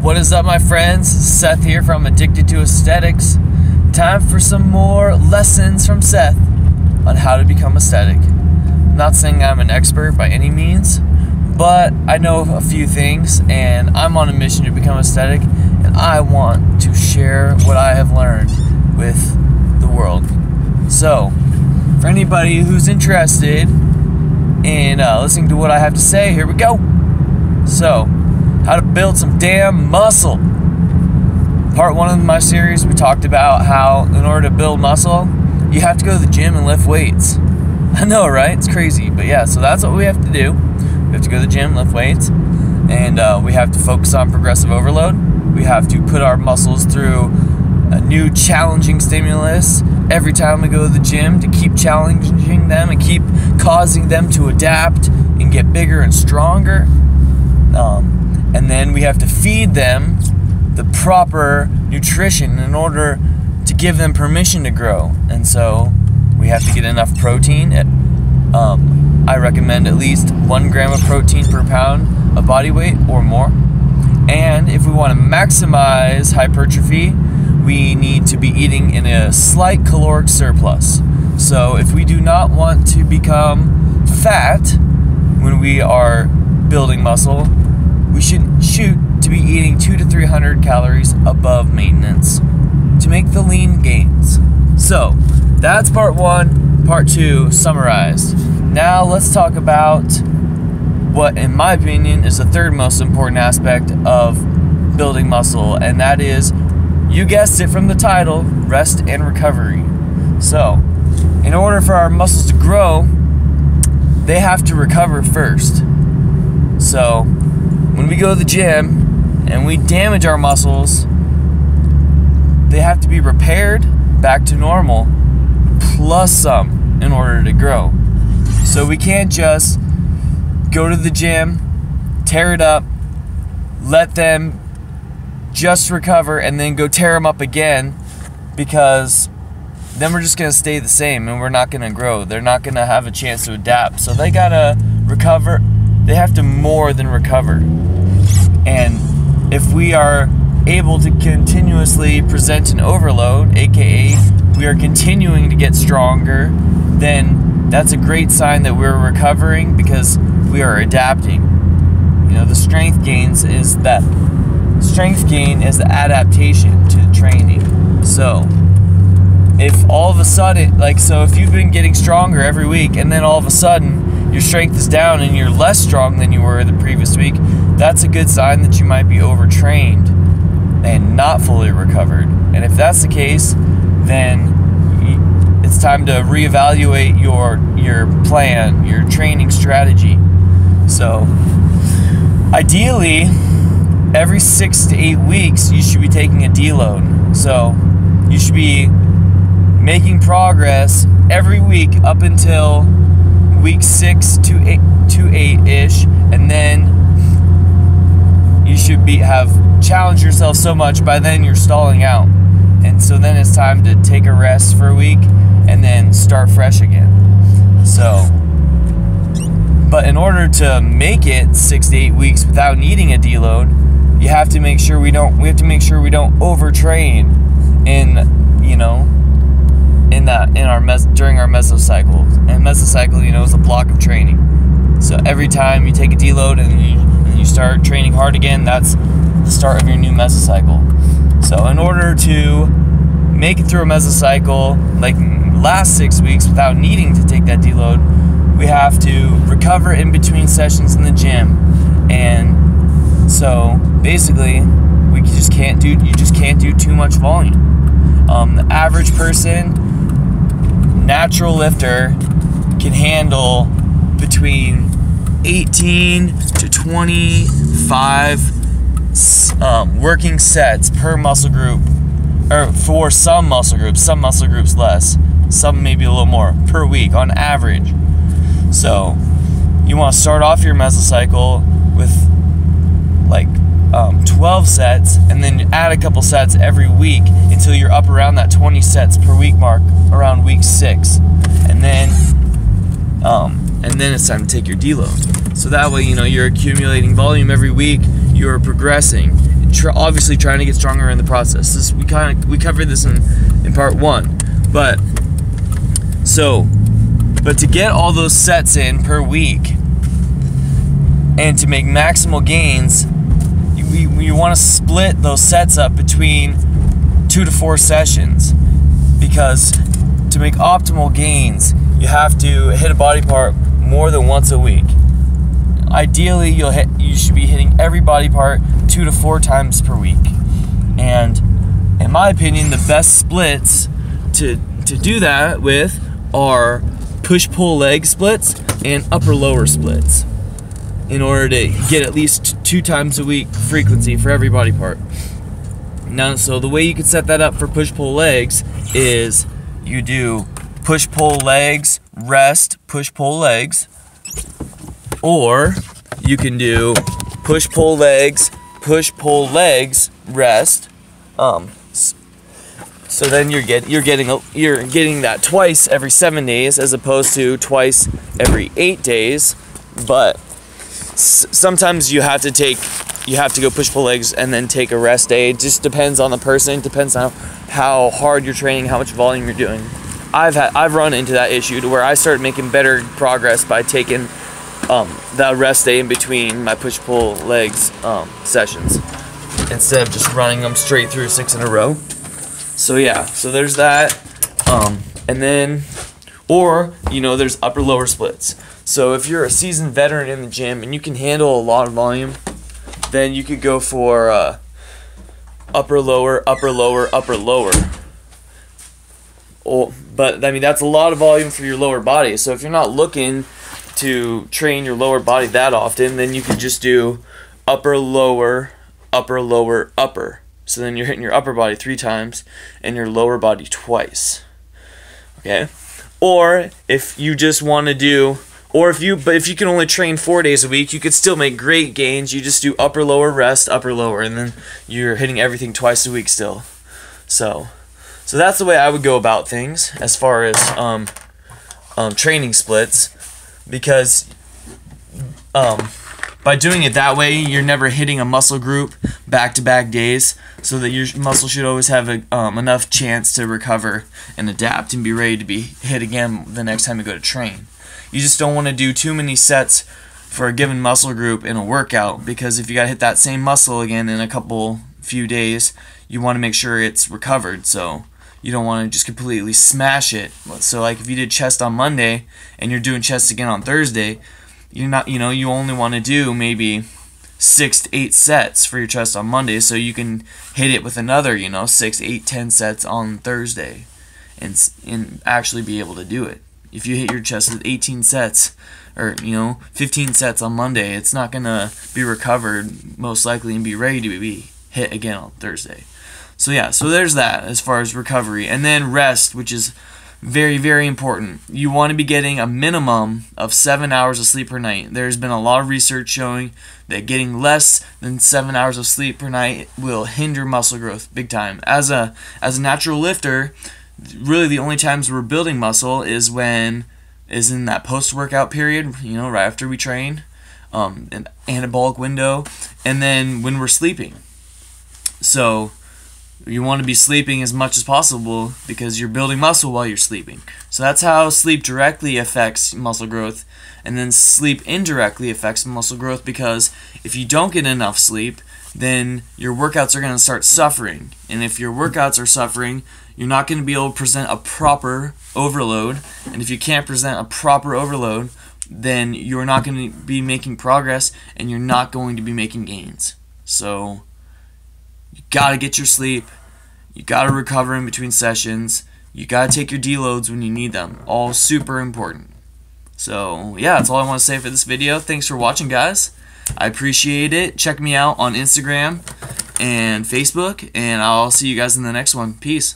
What is up, my friends? Seth here from Addicted to Aesthetics. Time for some more lessons from Seth on how to become aesthetic. I'm not saying I'm an expert by any means, but I know a few things, and I'm on a mission to become aesthetic, and I want to share what I have learned with the world. So, for anybody who's interested in listening to what I have to say, here we go. So, how to build some damn muscle. Part 1 of my series, we talked about how in order to build muscle, you have to go to the gym and lift weights. I know, right? It's crazy, but yeah, so that's what we have to do. We have to go to the gym, lift weights, and we have to focus on progressive overload. We have to put our muscles through a new challenging stimulus every time we go to the gym to keep challenging them and keep causing them to adapt and get bigger and stronger. And then we have to feed them the proper nutrition in order to give them permission to grow. And so we have to get enough protein. I recommend at least 1 gram of protein per pound of body weight or more. And if we want to maximize hypertrophy, we need to be eating in a slight caloric surplus. So if we do not want to become fat when we are building muscle, we should shoot to be eating 200 to 300 calories above maintenance to make the lean gains. So that's part 1. Part 2 summarized. Now let's talk about what, in my opinion, is the third most important aspect of building muscle, and that is, you guessed it from the title, rest and recovery. So in order for our muscles to grow, they have to recover first. So when we go to the gym and we damage our muscles, they have to be repaired back to normal plus some in order to grow. So we can't just go to the gym, tear it up, let them just recover, and then go tear them up again, because then we're just going to stay the same and we're not going to grow. They're not going to have a chance to adapt. So they got to recover. They have to more than recover. And if we are able to continuously present an overload, aka we are continuing to get stronger, then that's a great sign that we're recovering, because we are adapting. You know, the strength gain is the adaptation to the training. So if all of a sudden, if you've been getting stronger every week and then all of a sudden your strength is down and you're less strong than you were the previous week, that's a good sign that you might be overtrained and not fully recovered. And if that's the case, then it's time to reevaluate your plan, your training strategy. So ideally, every 6 to 8 weeks you should be taking a deload. So you should be making progress every week up until week 6 to 8-ish, and then you should have challenged yourself so much by then you're stalling out, and so then it's time to take a rest for a week and then start fresh again. So, but in order to make it 6 to 8 weeks without needing a deload, you have to make sure we don't overtrain during our mesocycle. And mesocycle, is a block of training. So every time you take a deload and you start training hard again, that's the start of your new mesocycle. So in order to make it through a mesocycle, like last 6 weeks, without needing to take that deload, we have to recover in between sessions in the gym. And so basically, you just can't do too much volume. The average person, natural lifter, can handle between 18 to 25 working sets per muscle group, or for some muscle groups less, some maybe a little more per week on average. So you want to start off your mesocycle with 12 sets, and then add a couple sets every week until you're up around that 20 sets per week mark around week 6, and then it's time to take your deload. So that way, you're accumulating volume every week, you're progressing, obviously trying to get stronger in the process. We covered this in part 1, but to get all those sets in per week and to make maximal gains, you want to split those sets up between 2 to 4 sessions, because to make optimal gains, you have to hit a body part more than once a week. Ideally, you should be hitting every body part 2 to 4 times per week. And in my opinion, the best splits to do that with are push-pull leg splits and upper-lower splits, in order to get at least 2 times a week frequency for every body part. Now, so the way you can set that up for push-pull legs is you do push-pull legs, rest, push-pull legs, or you can do push-pull legs, rest. So then you're getting that twice every 7 days as opposed to twice every 8 days. But sometimes you have to go push-pull legs and then take a rest day. It just depends on the person. It depends on how hard you're training, how much volume you're doing. I've run into that issue to where I started making better progress by taking that rest day in between my push-pull legs sessions, instead of just running them straight through 6 in a row. So yeah, so there's that. And then, or there's upper-lower splits. So if you're a seasoned veteran in the gym and you can handle a lot of volume, then you could go for upper-lower, upper-lower, upper-lower. But I mean, that's a lot of volume for your lower body. So if you're not looking to train your lower body that often, then you could just do upper-lower, upper-lower, upper. So then you're hitting your upper body 3 times and your lower body twice. Okay? Or if you just want to do, if you can only train 4 days a week, you could still make great gains. You just do upper lower rest, upper lower, and then you're hitting everything twice a week still. So that's the way I would go about things as far as training splits, because by doing it that way, you're never hitting a muscle group back-to-back days, so that your muscle should always have enough chance to recover and adapt and be ready to be hit again the next time you go to train. You just don't want to do too many sets for a given muscle group in a workout, because if you got to hit that same muscle again in a few days, you want to make sure it's recovered. So you don't want to just completely smash it. So like if you did chest on Monday and you're doing chest again on Thursday, you only want to do maybe 6 to 8 sets for your chest on Monday, so you can hit it with another 6, 8, 10 sets on Thursday and actually be able to do it. If you hit your chest with 18 sets or 15 sets on Monday, it's not gonna be recovered most likely and be ready to be hit again on Thursday. So yeah, so there's that as far as recovery. And then rest, which is very, very important. You want to be getting a minimum of 7 hours of sleep per night. There's been a lot of research showing that getting less than 7 hours of sleep per night will hinder muscle growth big time. As a natural lifter, really the only times we're building muscle is in that post-workout period, right after we train, an anabolic window, and then when we're sleeping. So you want to be sleeping as much as possible because you're building muscle while you're sleeping. So that's how sleep directly affects muscle growth, and then sleep indirectly affects muscle growth, because if you don't get enough sleep, then your workouts are going to start suffering. And if your workouts are suffering, you're not going to be able to present a proper overload. And if you can't present a proper overload, then you're not going to be making progress and you're not going to be making gains. So you got to get your sleep. You got to recover in between sessions. You got to take your deloads when you need them. All super important. So yeah, that's all I want to say for this video. Thanks for watching, guys. I appreciate it. Check me out on Instagram and Facebook, and I'll see you guys in the next one. Peace.